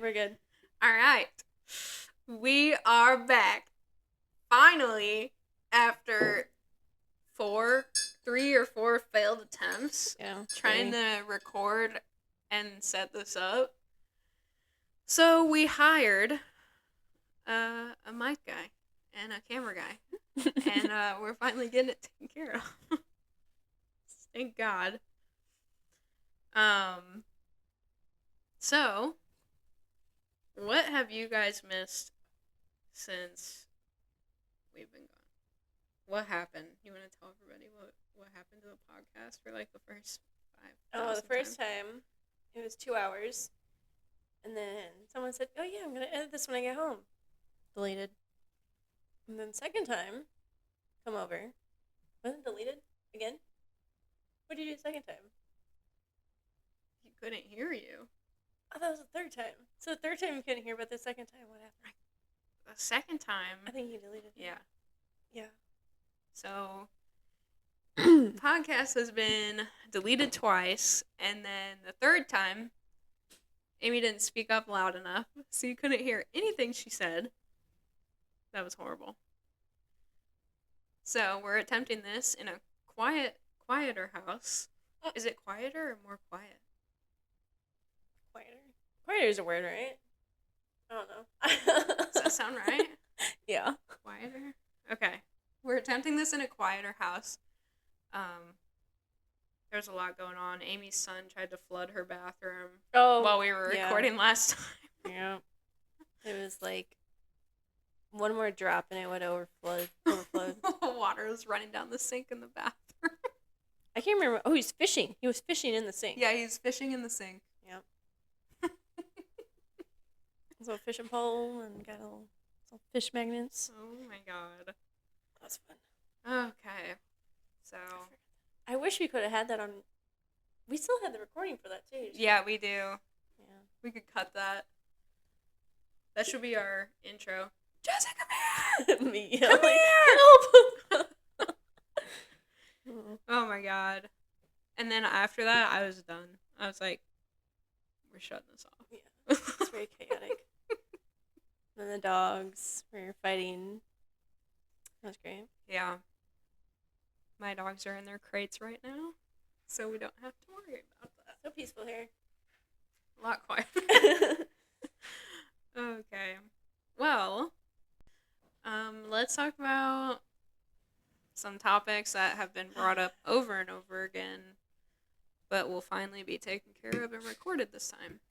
We're good. All right. We are back. Finally, after 3 or 4 failed attempts, trying to record and set this up. So we hired a mic guy and a camera guy. And we're finally getting it taken care of. Thank God. So, what have you guys missed since we've been gone? What happened? You want to tell everybody what happened to the podcast for like the first 5,000 the first time, it was 2 hours. And then someone said, oh yeah, I'm going to edit this when I get home. Deleted. And then second time, come over. Wasn't deleted again? What did you do the second time? He couldn't hear you. Oh, that was the third time. So the third time you couldn't hear, but the second time, what happened? The second time... I think you deleted it. Yeah. Yeah. So, podcast has been deleted twice, and then the third time, Amy didn't speak up loud enough, so you couldn't hear anything she said. That was horrible. So, we're attempting this in a quieter house. Is it quieter or more quiet? Quieter. Quieter is a word, right? I don't know. Does that sound right? Yeah. Quieter? Okay. We're attempting this in a quieter house. There's a lot going on. Amy's son tried to flood her bathroom while we were recording last time. Yeah. It was like one more drop and it would overflowed. Water was running down the sink in the bathroom. I can't remember. Oh, he's fishing. He was fishing in the sink. Yeah, he's fishing in the sink. Yep. So fishing pole and got some fish magnets. Oh my god. That's fun. Okay. So. I wish we could have had that on. We still had the recording for that too. Yeah, we do. Yeah. We could cut that. That should be our intro. Jessica, come here! Me. Come like, here! Help! Oh my god. And then after that, I was done. I was like, we're shutting this off. Yeah. It's very chaotic. And the dogs were fighting. That was great. Yeah. My dogs are in their crates right now, so we don't have to worry about that. So peaceful here. A lot quieter. Okay. Well, let's talk about some topics that have been brought up over and over again, but will finally be taken care of and recorded this time.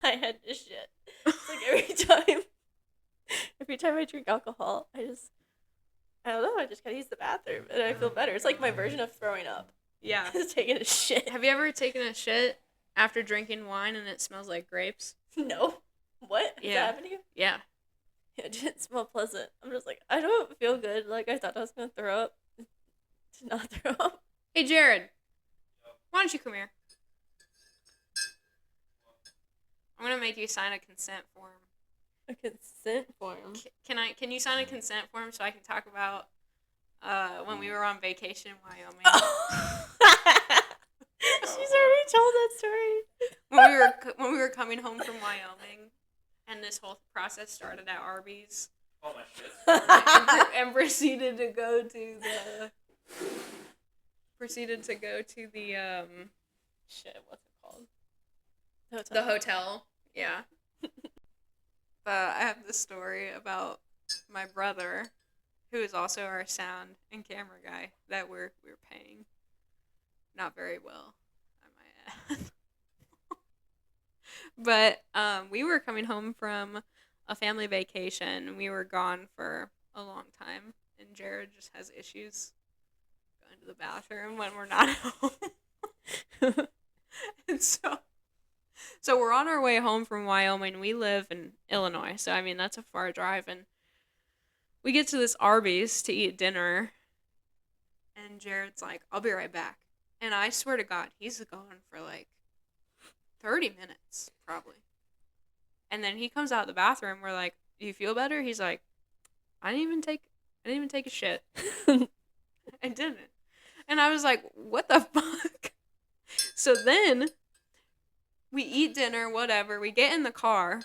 I had to shit. It's like every time I drink alcohol, I don't know, I just gotta use the bathroom and I feel better. It's like my version of throwing up. Yeah. Just taking a shit. Have you ever taken a shit after drinking wine and it smells like grapes? No. What? Does that happen to you? Yeah. It didn't smell pleasant. I'm just like, I don't feel good. Like, I thought I was gonna throw up. Did not throw up. Hey, Jared. Why don't you come here? I'm gonna make you sign a consent form. A consent form? Can you sign a consent form so I can talk about when we were on vacation in Wyoming? She's already told that story. When we were coming home from Wyoming, and this whole process started at Arby's. Oh my shit. and proceeded to go to the shit, what's it called? The hotel. Yeah. But I have this story about my brother, who is also our sound and camera guy, that we're paying not very well, I might add. But we were coming home from a family vacation. We were gone for a long time, and Jared just has issues going to the bathroom when we're not at home. And so we're on our way home from Wyoming. We live in Illinois, so I mean that's a far drive, and we get to this Arby's to eat dinner, and Jared's like, I'll be right back. And I swear to God, he's gone for like 30 minutes, probably. And then he comes out of the bathroom. We're like, do you feel better? He's like, I didn't even take a shit. I didn't. And I was like, what the fuck? So then we eat dinner, whatever. We get in the car,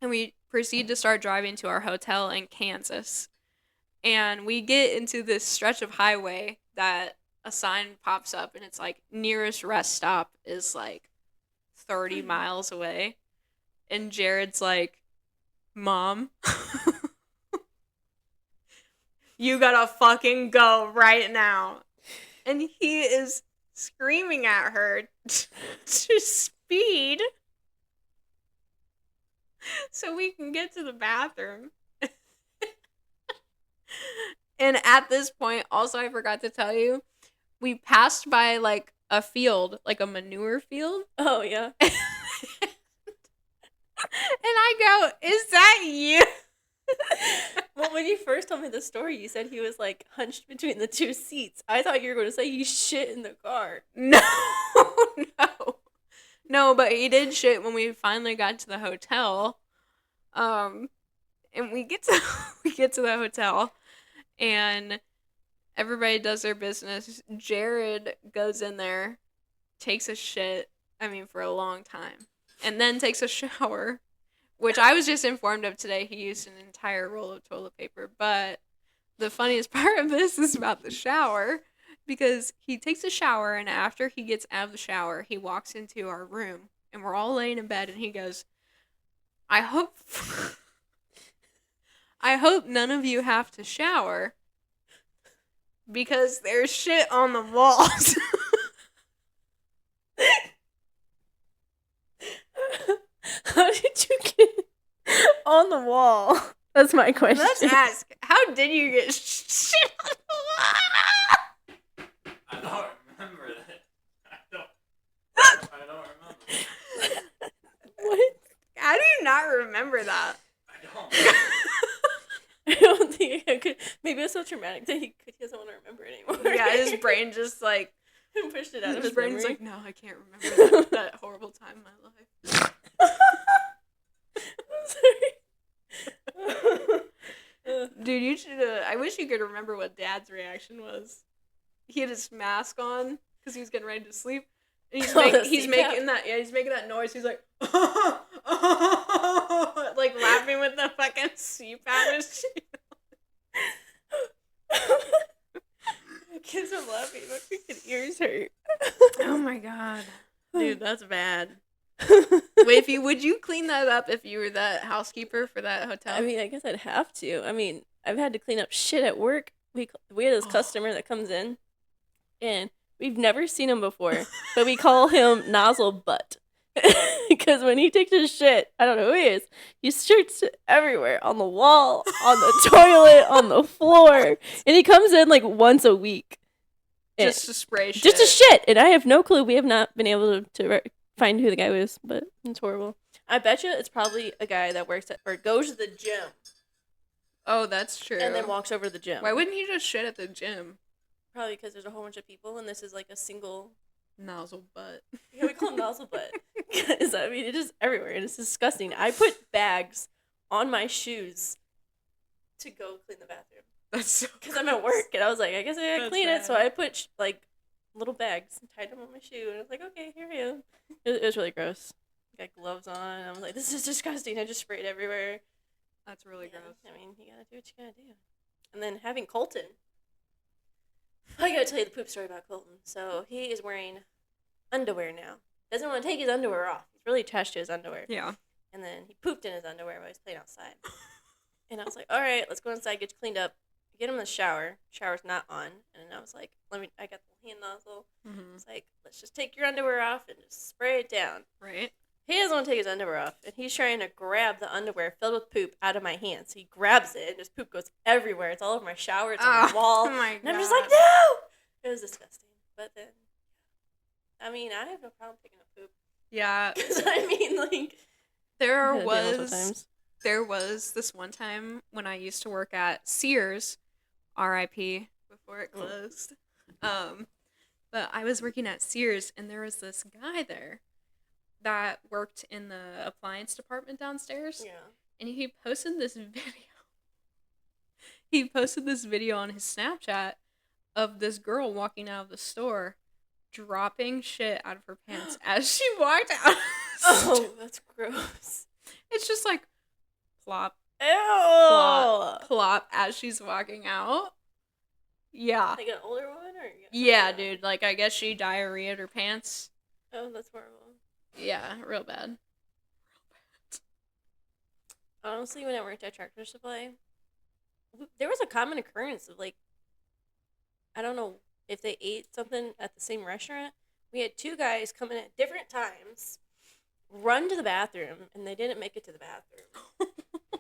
and we proceed to start driving to our hotel in Kansas. And we get into this stretch of highway that a sign pops up, and it's like, nearest rest stop is like 30 miles away. And Jared's like, Mom, you gotta fucking go right now. And he is screaming at her to speed so we can get to the bathroom. And at this point, also, I forgot to tell you, we passed by like a field, like a manure field. Oh, yeah. And I go, is that you? Well, when you first told me the story, you said he was like hunched between the two seats. I thought you were going to say he shit in the car. No, no. No, but he did shit when we finally got to the hotel. And we get to the hotel, and everybody does their business. Jared goes in there, takes a shit, for a long time, and then takes a shower, which I was just informed of today. He used an entire roll of toilet paper, but the funniest part of this is about the shower, because he takes a shower, and after he gets out of the shower, he walks into our room, and we're all laying in bed, and he goes, I hope none of you have to shower because there's shit on the walls. How did you get on the wall? That's my question. Let's ask, how did you get shit on the wall? I don't remember that. I don't remember. What? I do not remember that. I don't. I don't think I could. Maybe it's so traumatic that he doesn't want to remember it anymore. Yeah, his brain just like pushed it out of his his brain's memory. like, no, I can't remember that horrible time in my life. I'm sorry. Dude, you should. I wish you could remember what Dad's reaction was. He had his mask on because he was getting ready to sleep. And he's, he's making that. Yeah, he's making that noise. He's like, like laughing with the fucking CPAP machine. Kids are laughing. My freaking ears hurt. Oh my god, dude, that's bad. Wait, would you clean that up if you were the housekeeper for that hotel? I guess I'd have to. I've had to clean up shit at work. We had this customer that comes in, and we've never seen him before, but we call him Nozzle Butt. Because when he takes his shit, I don't know who he is, he shirts everywhere, on the wall, on the toilet, on the floor. And he comes in like once a week. Just to spray shit. Just to shit. And I have no clue. We have not been able to find who the guy was, but it's horrible. I bet you it's probably a guy that works at, or goes to the gym. Oh, that's true. And then walks over to the gym. Why wouldn't he just shit at the gym? Probably because there's a whole bunch of people, and this is like a single... Nozzle butt. Yeah, we call him Nozzle Butt. Because, it's just everywhere, and it's disgusting. I put bags on my shoes to go clean the bathroom. That's so Because I'm at work, and I was like, I guess I gotta That's clean it, so bad. I put, little bags and tied them on my shoe, and I was like, okay, here I am. It was really gross. Got gloves on, and I was like, this is disgusting. I just sprayed everywhere. That's really Yeah, gross. you gotta do what you gotta do. And then having Colton. I gotta tell you the poop story about Colton. So he is wearing underwear now. Doesn't want to take his underwear off. He's really attached to his underwear. Yeah. And then he pooped in his underwear while he was playing outside. And I was like, all right, let's go inside, get you cleaned up. Get him in the shower. Shower's not on. And I was like, I got the hand nozzle. Mm-hmm. It's like, let's just take your underwear off and just spray it down. Right. He doesn't want to take his underwear off, and he's trying to grab the underwear filled with poop out of my hands. He grabs it, and just poop goes everywhere. It's all over my shower. It's on the wall. Oh my god. And I'm just like, no! It was disgusting. But then, I have no problem picking up poop. Yeah. Because, There I gotta do it was sometimes. there was this one time when I used to work at Sears, R.I.P. before it closed. But I was working at Sears, and there was this guy there that worked in the appliance department downstairs. Yeah. And he posted this video. He posted this video on his Snapchat of this girl walking out of the store dropping shit out of her pants as she walked out. Oh, that's gross. It's just like plop, Ew. plop, plop as she's walking out. Yeah. Like an older woman or? Yeah, dude. Like, I guess she diarrheaed her pants. Oh, that's horrible. Yeah, real bad. Honestly, when I worked at Tractor Supply, there was a common occurrence of like, I don't know if they ate something at the same restaurant. We had two guys come in at different times, run to the bathroom, and they didn't make it to the bathroom.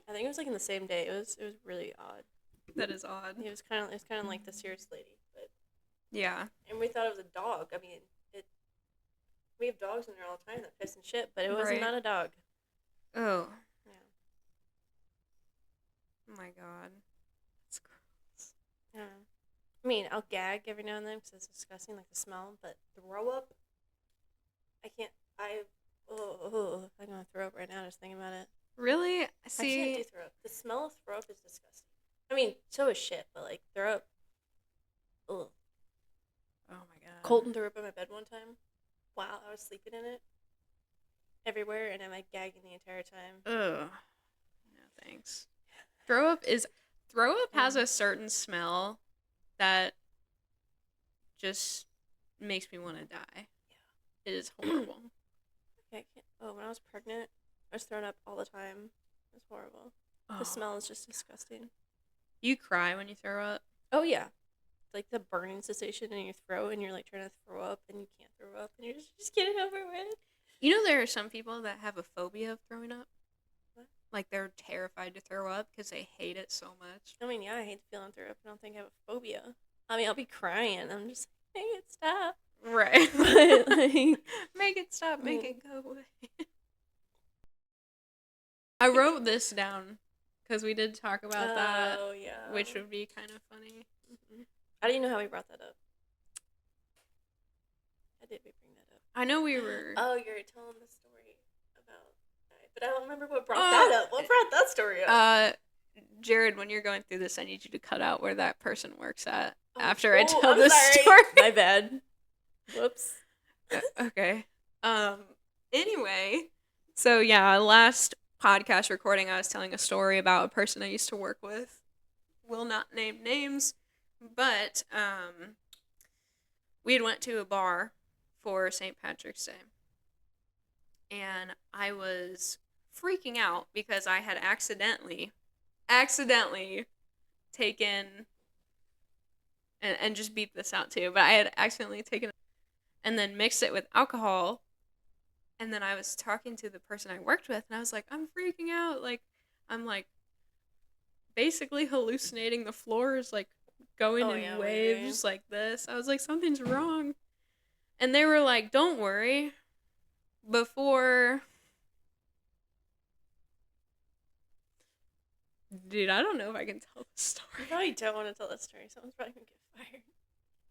I think it was like in the same day. It was really odd. That is odd. It was kind of like the serious lady, but Yeah. and we thought it was a dog. I mean, we have dogs in there all the time that piss and shit, but it was Right. not a dog. Oh. Yeah. Oh my god. That's gross. I don't know. I mean, I'll gag every now and then because it's disgusting, like the smell. But throw up, I can't. I'm gonna throw up right now just thinking about it. Really? I can't See, do throw up. The smell of throw up is disgusting. I mean, so is shit, but like throw up. Ugh. oh my god. Colton threw up in my bed one time while I was sleeping in it. Everywhere, and I'm like gagging the entire time. Ugh. No thanks. Throw up has a certain smell that just makes me want to die. It is horrible. I can't. Oh, when I was pregnant, I was throwing up all the time. It was horrible. Oh. The smell is just disgusting. You cry when you throw up? Oh yeah, like the burning sensation in your throat, and you're like trying to throw up, and you can't throw up, and you're just getting over with. You know there are some people that have a phobia of throwing up? What? Like they're terrified to throw up because they hate it so much. I mean, yeah, I hate feeling throw up. I don't think I have a phobia. I mean, I'll be crying. I'm just like, make it stop. Right. But like, Make it stop, make it go away. I wrote this down because we did talk about that, oh yeah, which would be kind of funny. I didn't know how we brought that up. How did we bring that up? I know we were. Oh, you're telling the story about, but I don't remember what brought that up. What brought that story up? Jared, when you're going through this, I need you to cut out where that person works at Oh, after I oh, tell I'm this sorry. story. My bad. Whoops. Okay. Anyway, so yeah, last podcast recording, I was telling a story about a person I used to work with. Will not name names, but we had went to a bar for St. Patrick's Day, and I was freaking out because I had accidentally taken and just beep this out too, but I had accidentally taken and then mixed it with alcohol. And then I was talking to the person I worked with, and I was like, I'm freaking out. Like, I'm like basically hallucinating. The floor is like going in waves like this. I was like, something's wrong. And they were like, don't worry. Before. Dude, I don't know if I can tell the story. You probably don't want to tell that story. Someone's probably gonna get fired.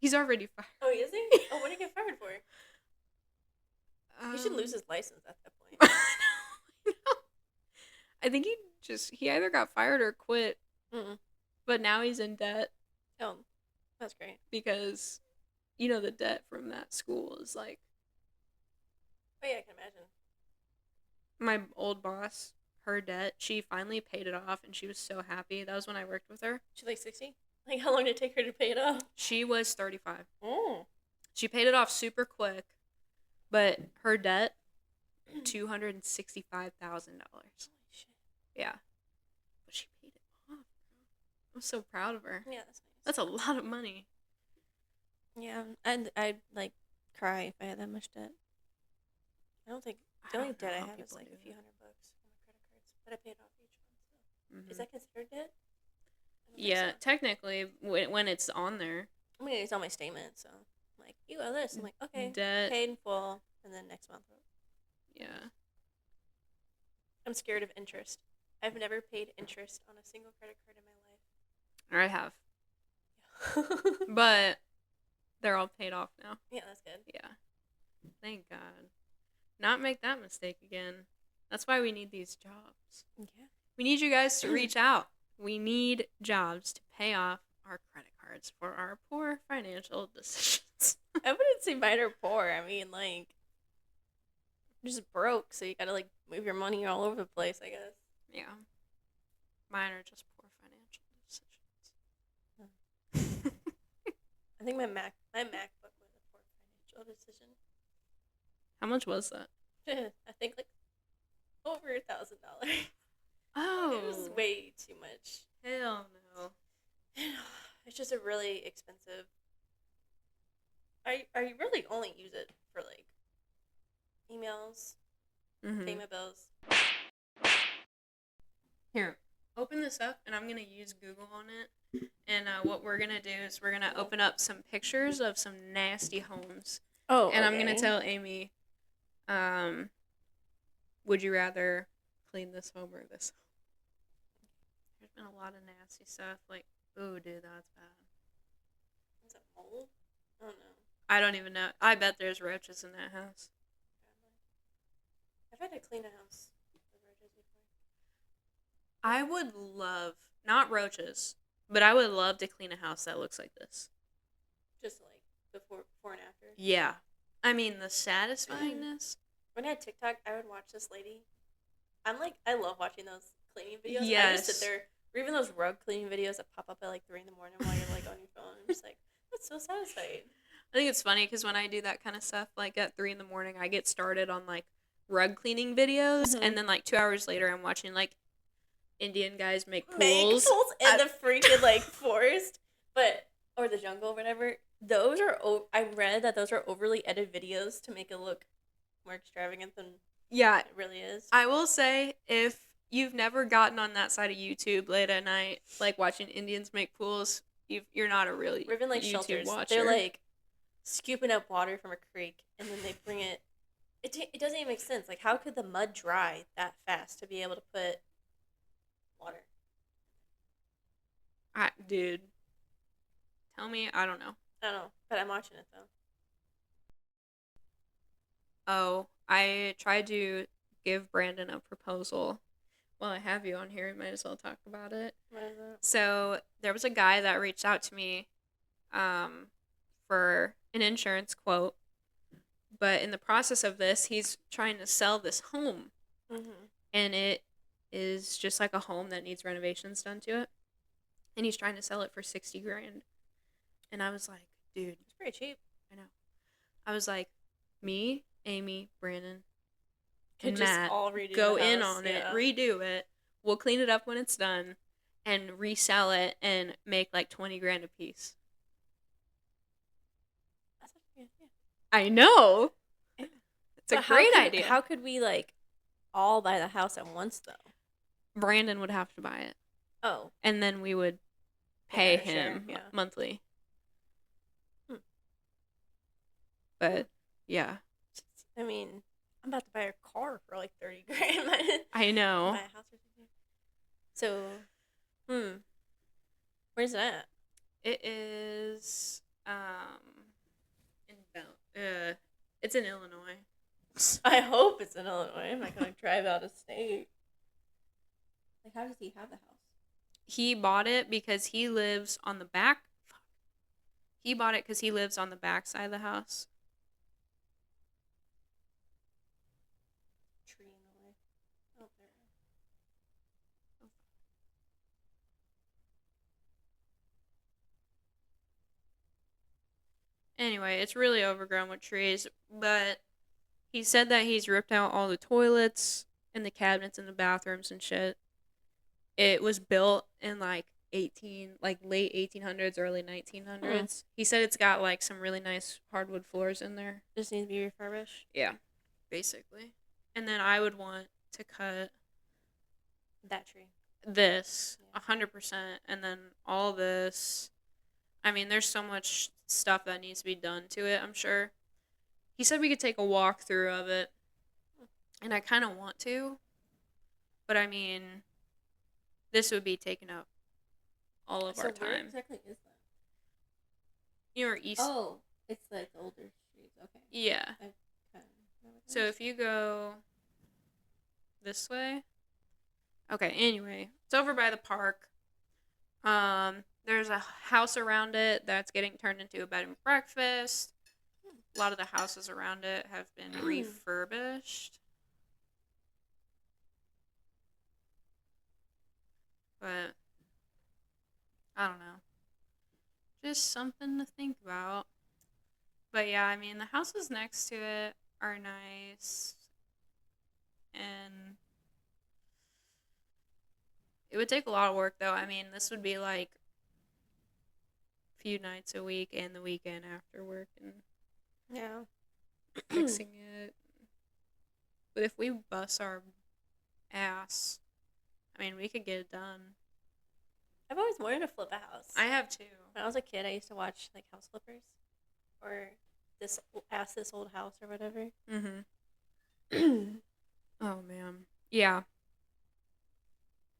He's already fired. Oh, is he? Oh, what did he get fired for? He should lose his license at that point. I know. I think he either got fired or quit, Mm-mm. but now he's in debt Oh, that's great. because, you know, the debt from that school is like Oh yeah, I can imagine. my old boss. Her debt, she finally paid it off, and she was so happy. That was when I worked with her. She's like 60. Like, how long did it take her to pay it off? She was 35. Oh. She paid it off super quick, but her debt, $265,000. Holy shit. Yeah, but she paid it off. I'm so proud of her. Yeah, that's nice. That's a lot of money. Yeah, and I'd like cry if I had that much debt. I don't think the only don't know debt I how have is people like do a few it. $100 on my credit cards, but I paid off each one. So. Mhm. Is that considered debt? I don't think Yeah, so. technically, when it's on there, I mean, it's on my statement, so I'm like, you owe this. I'm like, okay, debt. paid in full, and then next month. Yeah. I'm scared of interest. I've never paid interest on a single credit card in I have, my life. but they're all paid off now. Yeah, that's good. Yeah. Thank God. Not make that mistake again. That's why we need these jobs. Yeah. We need you guys to reach out. We need jobs to pay off our credit cards for our poor financial decisions. I wouldn't say mine are poor. I mean, like, just broke, so you gotta like move your money all over the place. I guess. Yeah. Mine are just poor financial decisions. I think my MacBook was a poor financial decision. How much was that? I think like over $1,000. Oh. It was way too much. Hell no. It's just a really expensive. I really only use it for like emails, Mm-hmm. pay my bills. Here, open this up, and I'm gonna use Google on it. And what we're gonna do is we're gonna open up some pictures of some nasty homes, Oh, and I'm gonna tell Amy, would you rather clean this home or this home? There's been a lot of nasty stuff. Like, oh, dude, that's bad. Is it mold? Oh no. I don't even know. I bet there's roaches in that house. I've had to clean a house with roaches before. I would love, not roaches, but I would love to clean a house that looks like this. Just like before and after. Yeah. I mean, the satisfyingness. When I had TikTok, I would watch this lady. I love watching those cleaning videos. I Yes. just sit there, or even those rug cleaning videos that pop up at like 3 in the morning while you're like on your phone. I'm just like, that's so satisfying. I think it's funny because when I do that kind of stuff, like at 3 in the morning, I get started on like rug cleaning videos, Mhm. and then like 2 hours later, I'm watching like Indian guys make pools. In the freaking like forest, or the jungle, or whatever. Those are. I read that those are overly edited videos to make it look more extravagant than Yeah, it really is. I will say if you've never gotten on that side of YouTube late at night, like watching Indians make pools, you're not a really Or even like YouTube shelters. watcher. They're like scooping up water from a creek and then they bring it. It doesn't even make sense. Like, how could the mud dry that fast to be able to put water? Dude, tell me, I don't know. I don't know, but I'm watching it though. Oh, I tried to give Brandon a proposal. Well, I have you on here. We might as well talk about it. What is it? So there was a guy that reached out to me for an insurance quote. But in the process of this, he's trying to sell this home. Mm-hmm. And it is just like a home that needs renovations done to it. And he's trying to sell it for $60,000. And I was like, dude, It's pretty cheap. I know. I was like, me, Amy, Brandon, Could and just Matt all redo go the in house, on it, yeah. redo it. We'll clean it up when it's done, and resell it and make like $20,000 a piece. That's a good idea. I know. Yeah. It's a But great idea. How could we like all buy the house at once though? Brandon would have to buy it, Oh, and then we would pay Yeah, sure, him yeah. monthly. Hmm. But yeah, I mean, I'm about to buy a car for like $30,000. I know. Buy a house or something. So, where's it at? It is it's in Illinois. I hope it's in Illinois. I'm not gonna drive out of state. Like, how does he have the house? He bought it because he lives on the back. He bought it because he lives on the back side of the house. Tree in the way. Oh, there. Anyway, it's really overgrown with trees, but he said that he's ripped out all the toilets and the cabinets in the bathrooms and shit. It was built in like late 1800s, early 1900s. He said it's got like some really nice hardwood floors in there. Just needs to be refurbished. Yeah, basically. And then I would want to cut That tree. this Yeah. 100%, and then all this. I mean, there's so much stuff that needs to be done to it, I'm sure. He said we could take a walkthrough of it, and I kind of want to, but I mean, this would be taking up all of our Where time. exactly is that? You're east. Oh, it's like the older streets. Okay. Yeah. I kind of know what So if you go this way. Okay, anyway, it's over by the park. There's a house around it that's getting turned into a bed and breakfast. a lot of the houses around it have been refurbished. But I don't know. Just something to think about. But yeah, I mean, the houses next to it are nice. And it would take a lot of work, though. I mean, this would be like a few nights a week and the weekend after work and Yeah. fixing it. But if we bust our ass, I mean, we could get it done. I've always wanted to flip a house. I have too. When I was a kid, I used to watch like House Flippers, or this Old House or whatever. Mm-hmm. Oh, man. Yeah.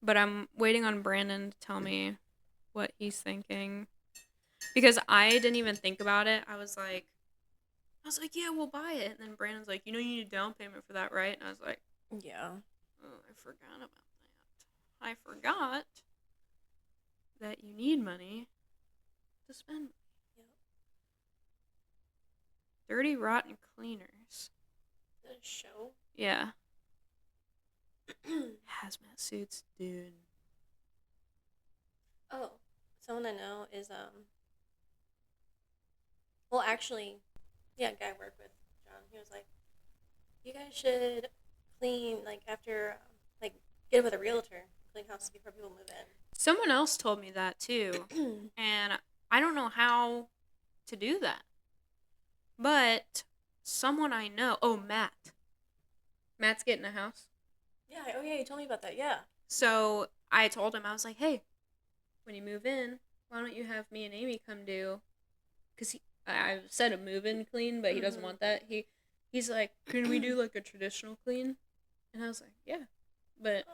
But I'm waiting on Brandon to tell me what he's thinking. Because I didn't even think about it. I was like, yeah, we'll buy it. And then Brandon's like, you need a down payment for that, right? And I was like, Yeah. oh, I forgot about that. I forgot that you need money to spend. Yep. Dirty Rotten Cleaners. The show. Yeah. Hazmat suits, dude. Oh, someone I know is Well, actually, yeah, a guy I work with, John. He was like, "You guys should clean like after like get with a realtor, clean houses before people move Someone else told me that too. in." And I don't know how to do that. But someone I know, Matt. Matt's getting a house. Yeah. Oh, yeah. You told me about that. Yeah. So I told him, I was like, hey, when you move in, why don't you have me and Amy come do? Because I said a move-in clean, but he doesn't want that. He's like, can we do like a traditional clean? And I was like, yeah. But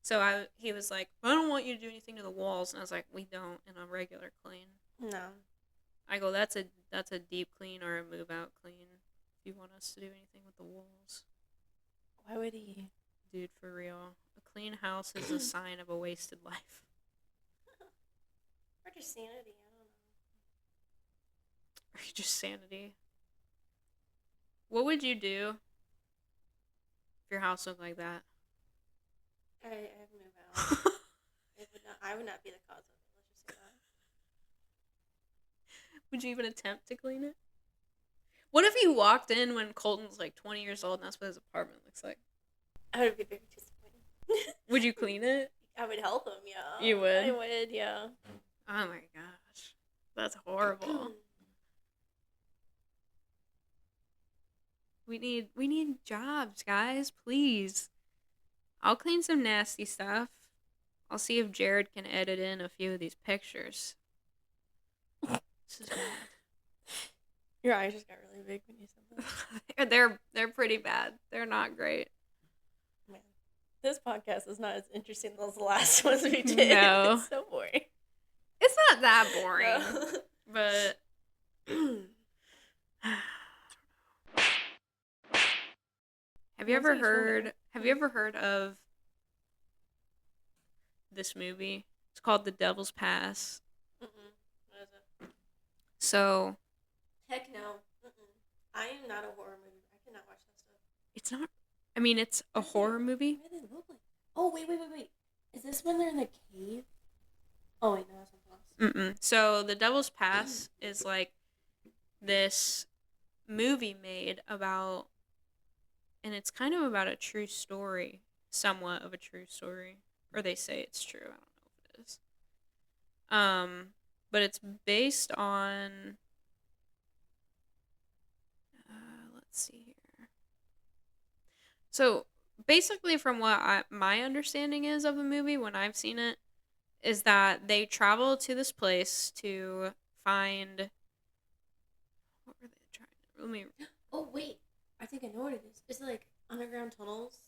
so he was like, I don't want you to do anything to the walls. And I was like, we don't in a regular clean. No. I go, that's a deep clean or a move-out clean. If you want us to do anything with the walls. Why would he? Dude, for real. A clean house is a sign of a wasted life. Or just sanity. I don't know. Or just sanity. What would you do if your house looked like that? I'd move out. I would not be the cause of it. Let's just say that. Would you even attempt to clean it? What if you walked in when Colton's like 20 years old and that's what his apartment looks like? I would be very disappointed. Would you clean it? I would help him. Yeah. You would? I would. Yeah. Oh my gosh. That's horrible. We need jobs, guys, please. I'll clean some nasty stuff. I'll see if Jared can edit in a few of these pictures. This is bad. Your eyes just got really big when you said that. They're pretty bad. They're not great. Man, this podcast is not as interesting as the last ones we did. No. It's so boring. It's not that boring, No. but Have you ever heard of this movie? It's called The Devil's Pass. What is it? So, Heck no. I am not a horror movie. I cannot watch that stuff. it's not, I mean, it's a horror movie. What do they look like? Oh, wait. Is this when they're in the cave? Oh, wait, no, that's something else. So, The Devil's Pass is like this movie made about, and it's kind of about a true story, somewhat of a true story. Or they say it's true. I don't know if it is. But it's based on, let's see here. So basically, from what my understanding is of the movie when I've seen it, is that they travel to this place to find. What were they trying? Let me. Oh, wait. I think I know what it is. Is it like underground tunnels?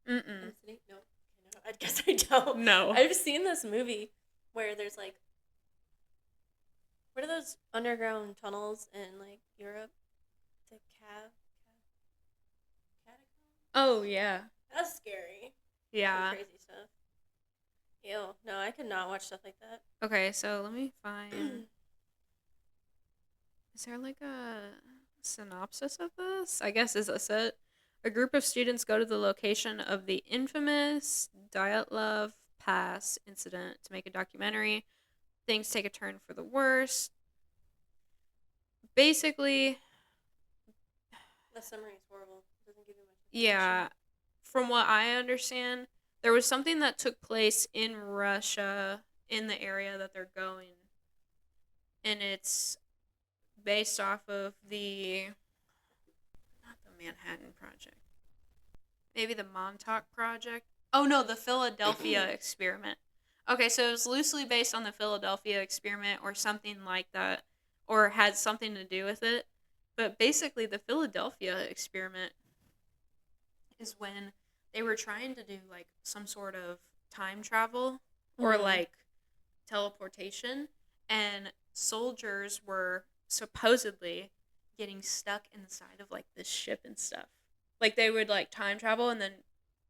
Mm. In the city? No. Okay, no. I guess I don't. No. I've seen this movie where there's like, what are those underground tunnels in like Europe? The catacombs? Oh yeah. That's scary. Yeah. Some crazy stuff. Ew. No, I could not watch stuff like that. Okay, so let me find. Is there like a synopsis of this, I guess, is this it? A group of students go to the location of the infamous Dyatlov Pass incident to make a documentary. Things take a turn for the worse. Basically, The summary is horrible. It doesn't give you much yeah, information. from what I understand, there was something that took place in Russia in the area that they're going. And it's based off of not the Manhattan Project. Maybe the Montauk Project. Oh no, the Philadelphia experiment. Okay, so it was loosely based on the Philadelphia experiment or something like that, or had something to do with it. But basically, the Philadelphia experiment is when they were trying to do like some sort of time travel or Mhm. like teleportation, and soldiers were supposedly getting stuck in the side of like this ship and stuff. Like they would like time travel and then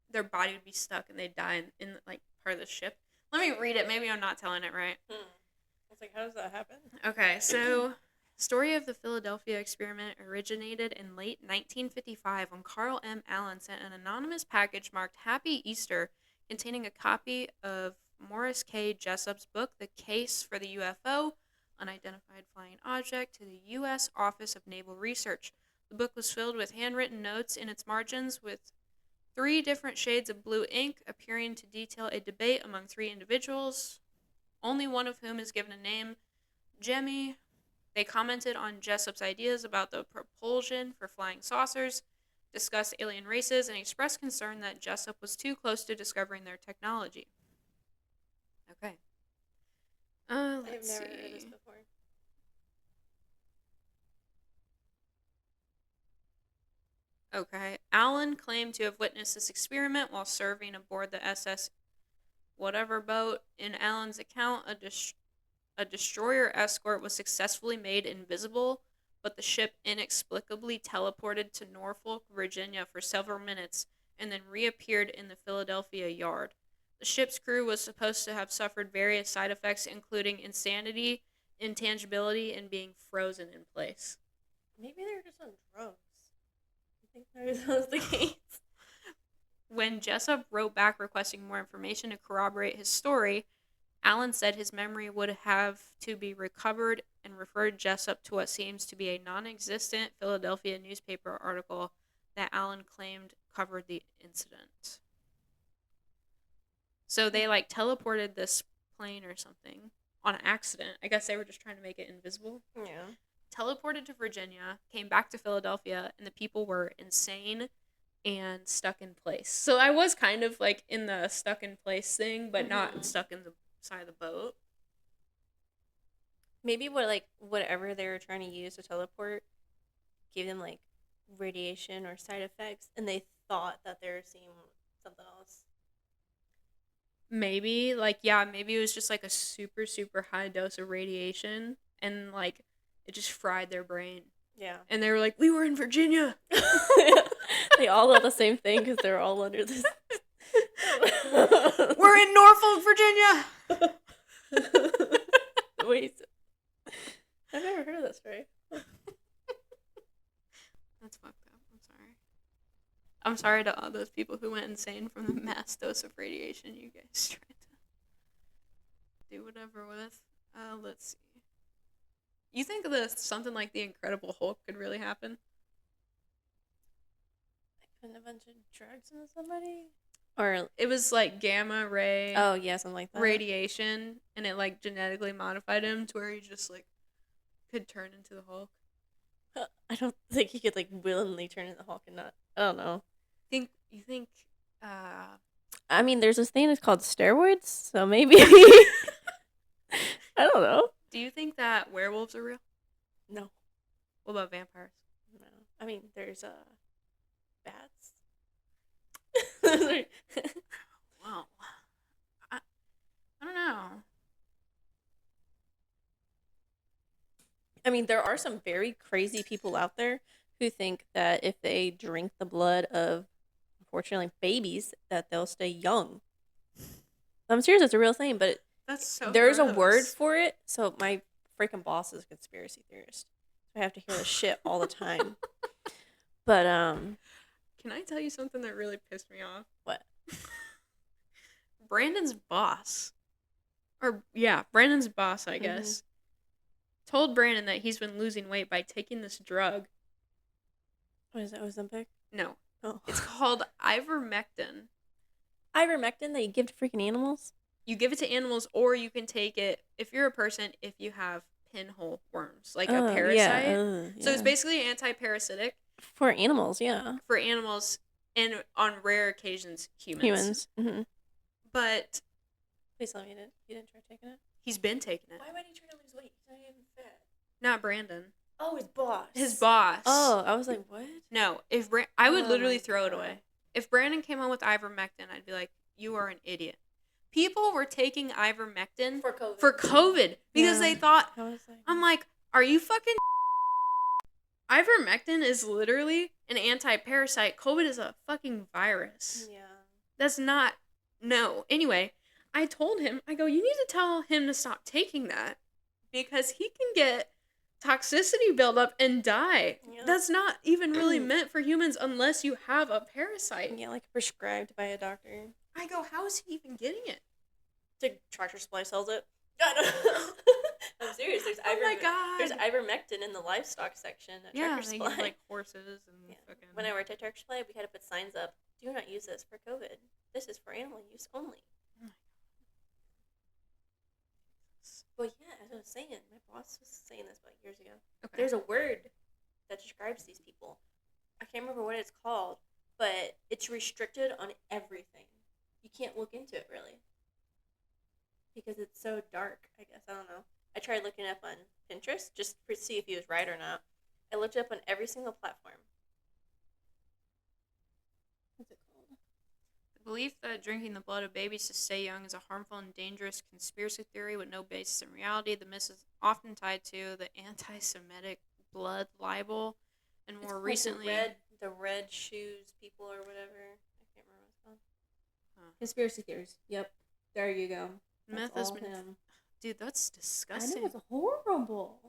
their body would be stuck and they'd die in like part of the ship. Let me read it. Maybe I'm not telling it right. I was like, how does that happen? Okay, so story of the Philadelphia experiment originated in late 1955 when Carl M. Allen sent an anonymous package marked Happy Easter containing a copy of Morris K. Jessup's book, The Case for the UFO, Unidentified Flying Object, to the U.S. Office of Naval Research. The book was filled with handwritten notes in its margins with 3 different shades of blue ink appearing to detail a debate among 3 individuals, only one of whom is given a name, Jemmy. They commented on Jessup's ideas about the propulsion for flying saucers, discussed alien races, and expressed concern that Jessup was too close to discovering their technology. Okay. I have Let's never see. heard this before. Okay. Allen claimed to have witnessed this experiment while serving aboard the SS whatever boat. In Allen's account, a destroyer escort was successfully made invisible, but the ship inexplicably teleported to Norfolk, Virginia for several minutes and then reappeared in the Philadelphia yard. The ship's crew was supposed to have suffered various side effects, including insanity, intangibility, and being frozen in place. Maybe they're just on drugs. I think that was the case. When Jessup wrote back requesting more information to corroborate his story, Allen said his memory would have to be recovered and referred Jessup to what seems to be a non-existent Philadelphia newspaper article that Allen claimed covered the incident. So they like teleported this plane or something on accident. I guess they were just trying to make it invisible. Yeah. Teleported to Virginia, came back to Philadelphia, and the people were insane and stuck in place. So I was kind of like in the stuck in place thing, but not stuck in the side of the boat. Maybe whatever they were trying to use to teleport gave them like radiation or side effects, and they thought that they were seeing something else. Maybe maybe it was just like a super super high dose of radiation and like it just fried their brain. Yeah. And they were like, "We were in Virginia." They all know the same thing because they're all under this. We're in Norfolk, Virginia. Wait. I've never heard of this story. That's fucked up. I'm sorry. I'm sorry to all those people who went insane from the mass dose of radiation you guys tried to do whatever with. Let's see. You think that something like the Incredible Hulk could really happen? Putting a bunch of drugs into somebody? Or It was like gamma ray oh yeah, something like that. radiation, and it like genetically modified him to where he just like could turn into the Hulk. I don't think he could like willingly turn into Hulk and not. I don't know. You think I mean, there's this thing that's called steroids, so maybe. I don't know. do you think that werewolves are real? No, What about vampires? no. I mean, there's bats. Wow. I don't know. I mean, there are some very crazy people out there who think that if they drink the blood of, unfortunately, babies, that they'll stay young. I'm serious, it's a real thing, but That's so there's a word gross. for it. So my freaking boss is a conspiracy theorist. So I have to hear this shit all the time. But Can I tell you something that really pissed me off? what? Brandon's boss, I guess, told Brandon that he's been losing weight by taking this drug. What is it? Ozempic? No, Oh, it's called ivermectin. ivermectin that you give to freaking animals. You give it to animals, or you can take it if you're a person if you have pinhole worms, like a parasite. Yeah, So it's basically anti-parasitic for animals. Yeah, for animals and on rare occasions humans. humans. But Please tell me you didn't try taking it. he's been taking it. Why would he try to lose weight? He's not even fat. Not Brandon. Oh, his boss. His boss. Oh, I was like, what? No, if I would Oh literally my throw it God. away. If Brandon came home with ivermectin, I'd be like, "You are an idiot." People were taking ivermectin For COVID. for COVID because Yeah. they thought. I was like, I'm like, are you fucking? Ivermectin is literally an anti-parasite. COVID is a fucking virus. yeah. That's not. No. Anyway, I told him, I go, you need to tell him to stop taking that because he can get toxicity buildup and die. Yeah. That's not even really meant for humans unless you have a parasite. Yeah, like prescribed by a doctor. I go, how is he even getting it? The Tractor Supply sells it. I don't know. I'm serious. There's Oh my God. There's ivermectin in the livestock section at Yeah, Tractor they Supply. use like horses and Yeah. fucking. When I worked at Tractor Supply, we had to put signs up. Do not use this for COVID. This is for animal use only. Well, yeah, as I was saying, my boss was saying this about years ago. Okay. There's a word that describes these people. I can't remember what it's called, but it's restricted on everything. You can't look into it really because it's so dark. I guess I don't know. I tried looking it up on Pinterest just to see if he was right or not. I looked it up on every single platform. What's it called? The belief that drinking the blood of babies to stay young is a harmful and dangerous conspiracy theory with no basis in reality. The myth is often tied to the anti-Semitic blood libel, and It's more called recently, the red shoes people or whatever. I can't remember what it's called. Huh. Conspiracy theories. Yep. There you go. myth That's has all been. him. Dude, that's I disgusting. know, it's horrible.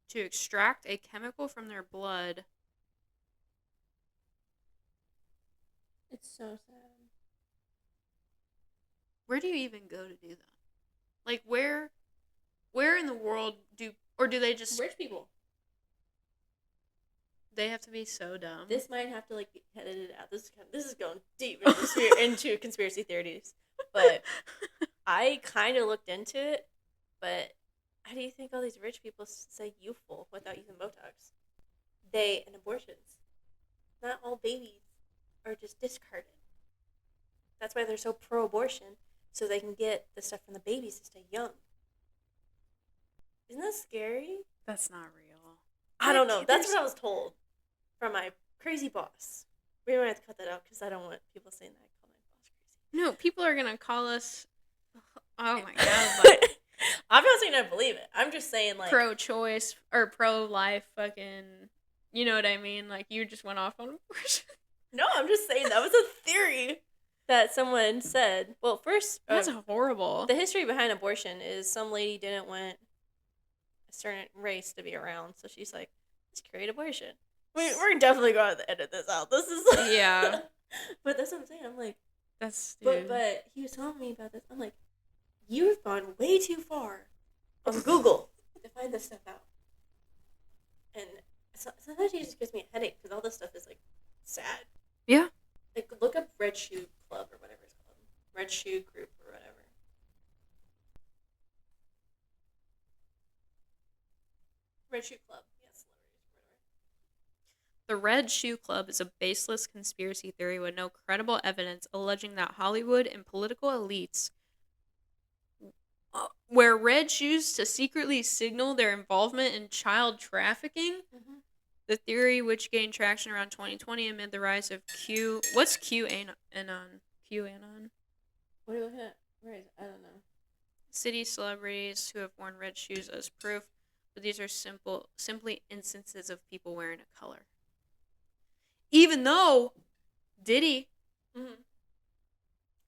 To extract a chemical from their blood. It's so sad. Where do you even go to do that? Like where in the world do they just Rich people. they have to be so dumb? This might have to like get edited out. This is going deep into conspiracy theories, but I kind of looked into it. But how do you think all these rich people say youthful without using Botox? And abortions. Not all babies are just discarded. That's why they're so pro-abortion, so they can get the stuff from the babies to stay young. Isn't that scary? That's not real. I don't know. Like, That's there's- what I was told from my crazy boss. We might have to cut that out because I don't want people saying that I call my boss crazy. No, people are gonna call us. Oh my god, like I'm not saying I believe it. I'm just saying like pro-choice or pro-life, fucking. You know what I mean? Like you just went off on abortion. no. I'm just saying that was a theory that someone said. Well, first, That's horrible. the history behind abortion is some lady didn't want a certain race to be around, so she's like, let's create abortion. We're definitely going to edit this out. This is Yeah. But that's what I'm saying. I'm like, That's dude. but he was telling me about this. I'm like, you've gone way too far on Google to find this stuff out. And sometimes it just gives me a headache because all this stuff is like sad. Yeah. Like look up Red Shoe Club or whatever it's called, Red Shoe Group or whatever. Red Shoe Club, yes, celebrities or whatever. The Red Shoe Club is a baseless conspiracy theory with no credible evidence alleging that Hollywood and political elites wear red shoes to secretly signal their involvement in child trafficking. Mm-hmm. The theory, which gained traction around 2020 amid the rise of What's QAnon? QAnon? What are you looking at? Where is it? I don't know. City celebrities who have worn red shoes as proof, but these are simply instances of people wearing a color. Even though Diddy, Mm-hmm.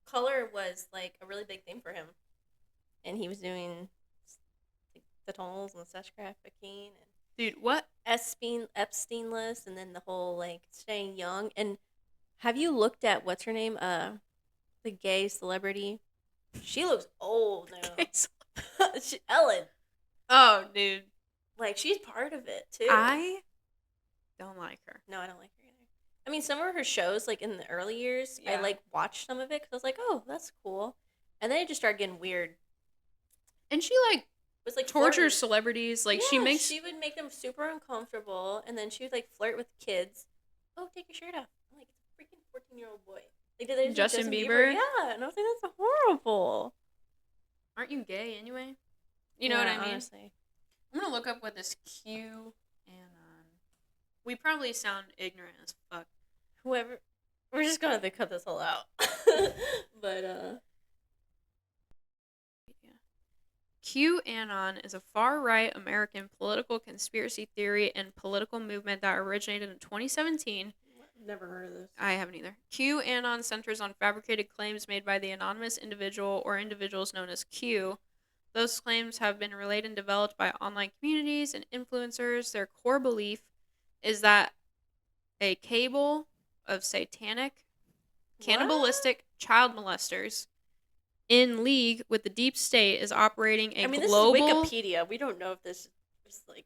Color was like a really big thing for him, and he was doing like, the tunnels and the sex trafficking. And Dude, what? Epstein list, and then the whole like staying young. And have you looked at what's her name? The gay celebrity. She looks old now. Ellen. Oh, dude. Like she's part of it too. I don't like her. No, I don't like her either. I mean, some of her shows, like in the early years, I Yeah. like watched some of it because I was like, oh, that's cool. And then it just started getting weird. And she like It was like tortures flirting. celebrities. Like she Yeah, makes she would make them super uncomfortable, and then she would like flirt with kids. Oh, take your shirt off. I'm like, it's a freaking 14-year-old boy. Like, did they just Justin make Bieber? Yeah, and I was like, that's horrible. Aren't you gay anyway? You know what Yeah, I mean? Honestly. I'm gonna look up what this Q anon. We probably sound ignorant as fuck. Whoever, we're just gonna have to cut this all out. But QAnon is a far-right American political conspiracy theory and political movement that originated in 2017. never heard of this. I haven't either. QAnon centers on fabricated claims made by the anonymous individual or individuals known as Q. Those claims have been relayed and developed by online communities and influencers. Their core belief is that a cabal of satanic, cannibalistic child molesters in league with the deep state is operating a global... this is Wikipedia. We don't know if this is like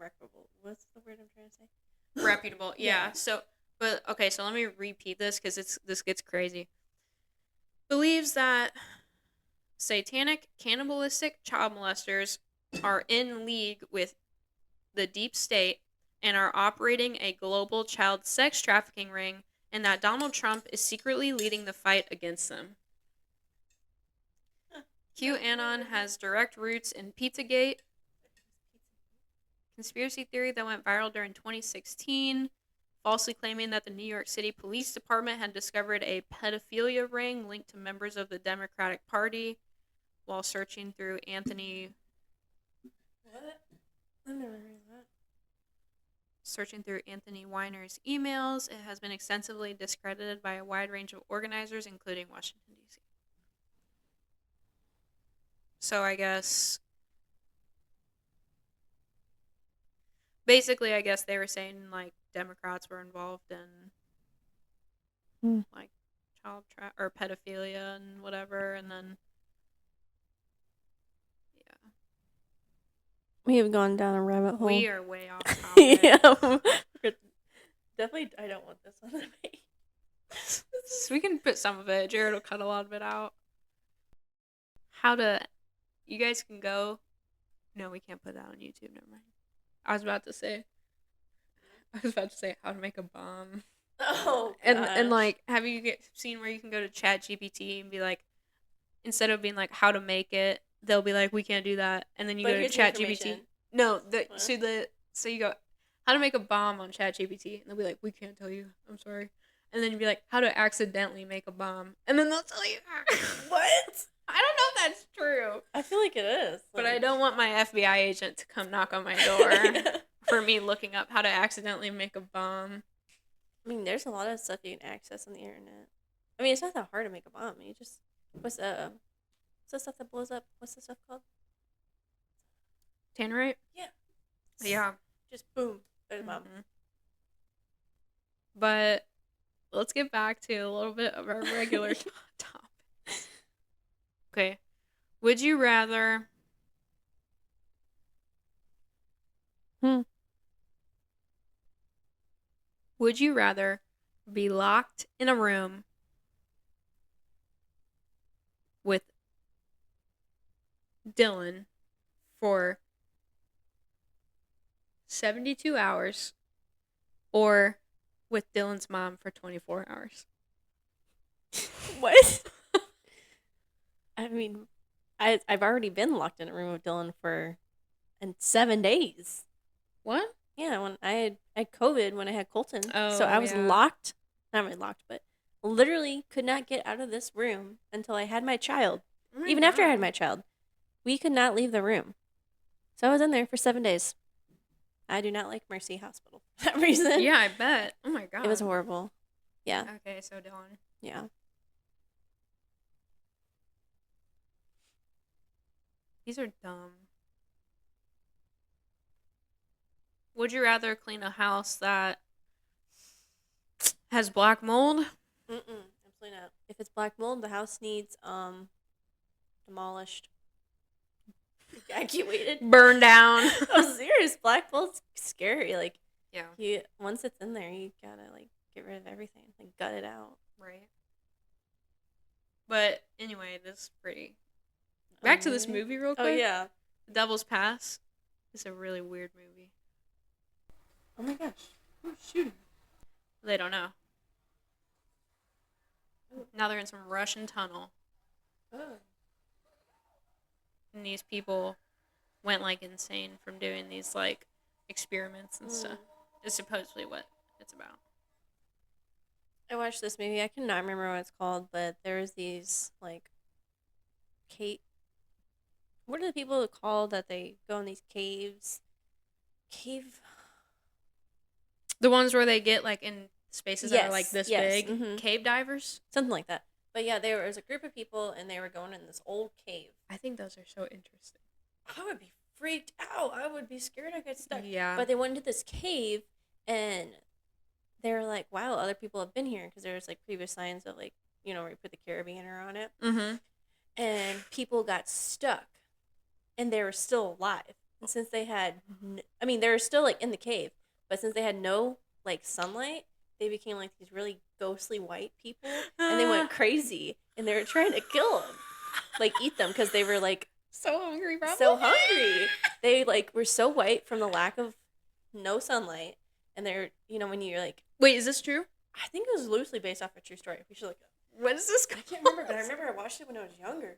reputable. What's the word I'm trying to say? reputable. Yeah. Yeah. So, but okay. So let me repeat this because this gets crazy. Believes that satanic, cannibalistic child molesters are in league with the deep state and are operating a global child sex trafficking ring, and that Donald Trump is secretly leading the fight against them. QAnon has direct roots in Pizzagate, conspiracy theory that went viral during 2016, falsely claiming that the New York City Police Department had discovered a pedophilia ring linked to members of the Democratic Party while searching through Anthony What? I've never heard of that. Weiner's emails. It has been extensively discredited by a wide range of organizers, including Washington, D.C. So I guess... basically, I guess they were saying, like, Democrats were involved in, like, or pedophilia and whatever, and then... yeah. We have gone down a rabbit hole. We are way off topic. Yeah. Definitely, I don't want this on the page. So we can put some of it. Jared will cut a lot of it out. You guys can go... no, we can't put that on YouTube. Never mind. I was about to say how to make a bomb. Oh, And like, have you seen where you can go to ChatGPT and be like, instead of being like how to make it, they'll be like, we can't do that, and then you go to ChatGPT. No, so you go how to make a bomb on ChatGPT, and they'll be like, we can't tell you. I'm sorry. And then you'd be like, how to accidentally make a bomb, and then they'll tell you. What? I don't know if that's true, I feel like it is. but I don't want my FBI agent to come knock on my door for me looking up how to accidentally make a bomb. I mean, there's a lot of stuff you can access on the internet. I mean, it's not that hard to make a bomb. You just what's the stuff that blows up? What's the stuff called? Tannerite? Yeah. Yeah. Just boom, there's a bomb. Mhm. But let's get back to a little bit of our regular topic. Okay. Would you rather... would you rather be locked in a room with Dylan for 72 hours or with Dylan's mom for 24 hours? What? I mean, I've already been locked in a room with Dylan for 7 days. What? Yeah, when I had COVID when I had Colton. Oh, so I was yeah. locked. Not really locked, but literally could not get out of this room until I had my child. Oh my Even after I had God. my child. We could not leave the room. So I was in there for 7 days. I do not like Mercy Hospital for that reason. Yeah, I bet. Oh my God. It was horrible. Yeah. Okay, so Dylan. Yeah. These are dumb. Would you rather clean a house that has black mold? Absolutely not. If it's black mold, the house needs demolished, evacuated. Burn down. I'm serious. Black mold's scary. Like Yeah. once it's in there, you gotta like get rid of everything, like gut it out. Right. But anyway, this is pretty. Back to this Really? movie real quick. Oh yeah. The Devil's Pass. It's a really weird movie. Oh my gosh. Who's shooting? They don't know. Now they're in some Russian tunnel, Oh. and these people went like insane from doing these like experiments and stuff. Is supposedly what it's about. I watched this movie. I cannot remember what it's called, but there was these like cave. What are the people called that they go in these caves? Cave. The ones where they get like in spaces that are like Yes, this yes, big. mhm. Cave divers. Something like that. But yeah, there was a group of people, and they were going in this old cave. I think those are so interesting. I would be freaked out. I would be scared I get stuck. Yeah. But they went into this cave, and they were like, wow, other people have been here. Because there was like previous signs of like, where you put the carabiner on it. Mm-hmm. And people got stuck. And they were still alive. And since they had, they were still like in the cave. But since they had no like sunlight, they became like these really ghostly white people. And they went crazy. And they were trying to kill them. Like eat them. Because they were like, So hungry, probably. so hungry. They like were so white from the lack of no sunlight, and they're when you're like, Wait, is this true? I think it was loosely based off a true story. We should look it up. What is this? I can't remember, but I remember I watched it when I was younger.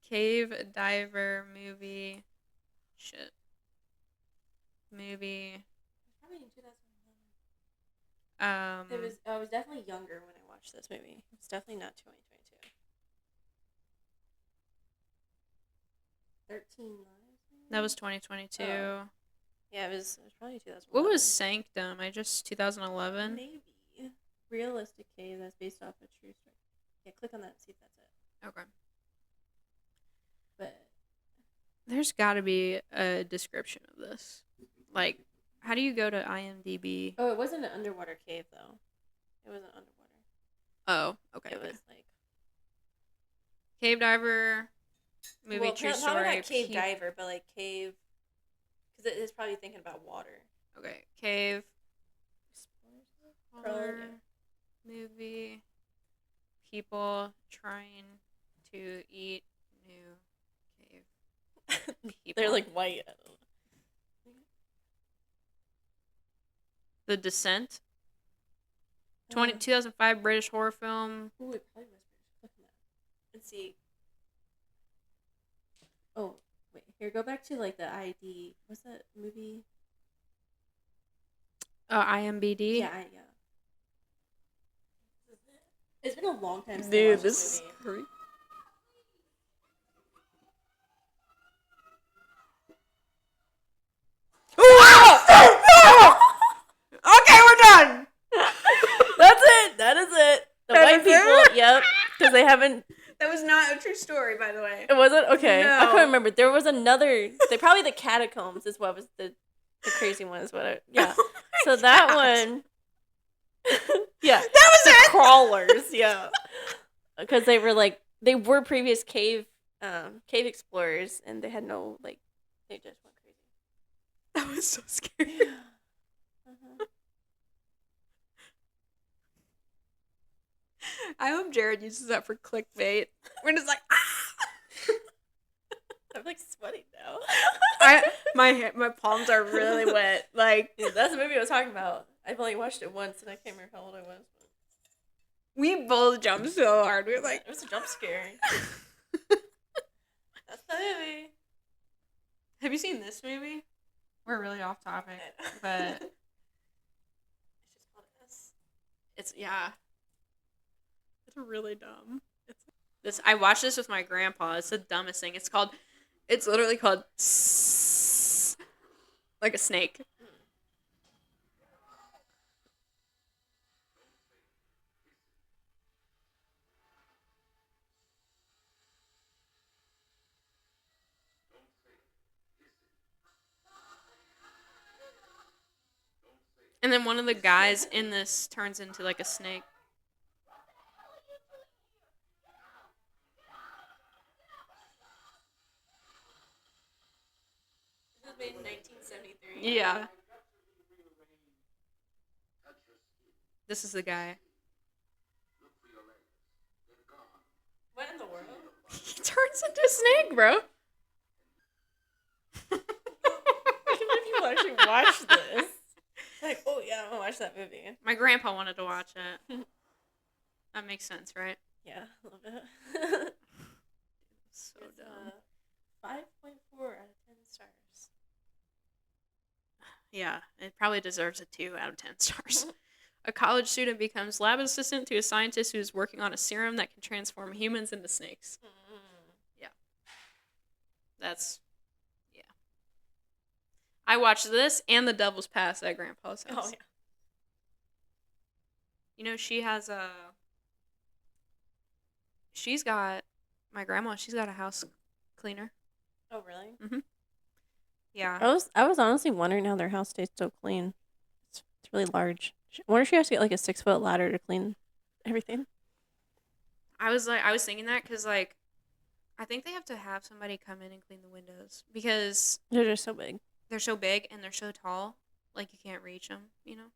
Cave diver movie. Shit. Movie. Probably in 2011. It I was definitely younger when I watched this movie. It's definitely not 2022. 13 Lives. Maybe? That was 2022. Oh. Yeah, it was probably 2011. What was Sanctum? 2011. Maybe realistic cave that's based off a true story. Yeah, click on that and see if that's it. Okay. But There's got to be a description of this. Like, how do you go to IMDb? oh, it wasn't an underwater cave though. It wasn't underwater. Oh, okay. It was like Cave diver movie true probably story. not cave diver, but like cave, because it's probably thinking about water. Okay, cave Probably, horror movie. People trying to eat new cave people. They're like white. I don't know. The Descent. 2005 British horror film. Ooh, it probably was British. Click on that and see. Oh wait, here go back to like the ID. What's that movie? IMBD. Yeah. It's been a long time since I Dude, watched this this is movie. creepy. Okay, we're done. That's it. That is it. The That white is people. it? Yep. Because they haven't. That was not a true story, by the way. It wasn't okay. I No. couldn't remember. There was another. They probably the catacombs is what was the crazy one is what. Yeah. Oh my So that gosh. one. Yeah. That was The it. crawlers. Yeah. Because they were previous cave explorers, and they had no like. They just went crazy. That was so scary. Uh-huh. I hope Jared uses that for clickbait. We're just like, ah! I'm like sweating now. My palms are really wet. Like, Yeah, that's the movie I was talking about. I've only watched it once, and I can't remember how old I was. we both jumped so hard. We were like, It was a jump scare. That's the movie. have you seen this movie? We're really off topic, but It's just called S. it's it's really dumb. I watched this with my grandpa. It's the dumbest thing. It's literally called like a snake. And then one of the guys in this turns into like a snake. This was made in 1973. Yeah. This is the guy. What in the world? He turns into a snake, bro. I can't believe people actually watch this. Like, oh yeah, I'm gonna watch that movie. My grandpa wanted to watch it. That makes sense, right? Yeah, a little bit. So It's, dumb. 5.4 out of 10 stars. Yeah, it probably deserves a 2 out of 10 stars. A college student becomes lab assistant to a scientist who is working on a serum that can transform humans into snakes. That's, yeah. I watched this and The Devil's Pass at Grandpa's house. Oh yeah. You know, she has a. My grandma, she's got a house cleaner. Oh really? Yeah. I was honestly wondering how their house stays so clean. It's really large. I wonder if she has to get like a 6-foot ladder to clean everything. I was thinking that because, like, I think they have to have somebody come in and clean the windows because They're just so big. they're so big and they're so tall, like you can't reach them, you know?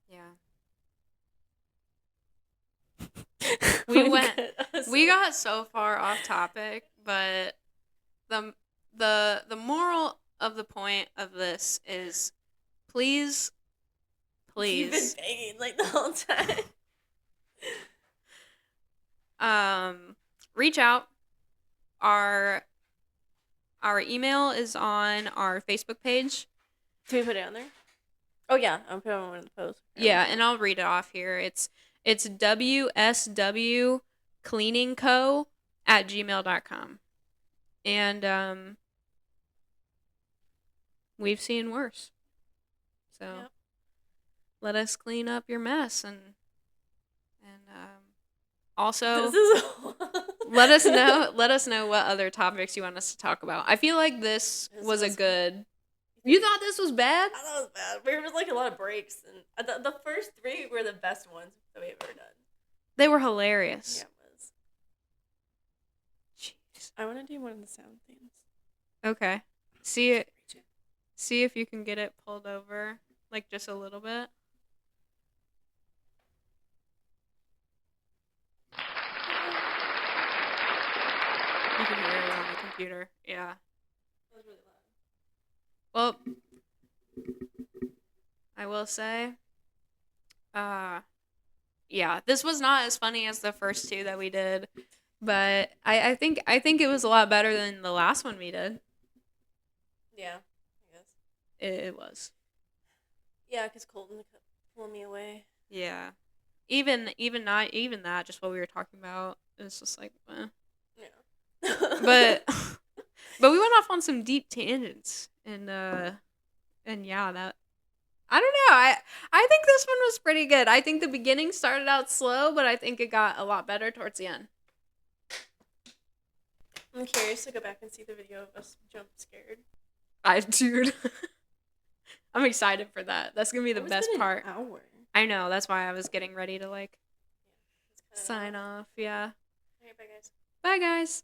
Yeah. We we got so far off topic, but the moral of the point of this is please You've been begging like the whole time. Reach out. Our email is on our Facebook page. Can we put it on there? Oh yeah, I'll put it on one of the posts. Yeah, and I'll read it off here. It's wswcleaningco@gmail.com. And we've seen worse. So Yep. let us clean up your mess and also This is let us know what other topics you want us to talk about. I feel like this was a good. You thought this was bad? I thought it was bad. There was like a lot of breaks, and the first 3 were the best ones that we've ever done. They were hilarious. Yeah, it was. Jeez. I want to do one of the sound things. Okay. See if you can get it pulled over, like just a little bit. You can hear it on the computer. Yeah. That was really loud. Well, I will say, yeah, this was not as funny as the first 2 that we did, but I think it was a lot better than the last one we did. Yeah, I guess. It was. Yeah, because Colton kept pulling me away. Yeah. Even that, just what we were talking about, it's just like, eh. Yeah. But we went off on some deep tangents, and yeah, that I don't know. I think this one was pretty good. I think the beginning started out slow, but I think it got a lot better towards the end. I'm curious to go back and see the video of us jump scared. Dude, I'm excited for that. That's gonna be the It's best been an part. hour. I know. That's why I was getting ready to like It's kinda sign off. Yeah. Alright, bye guys. Bye, guys.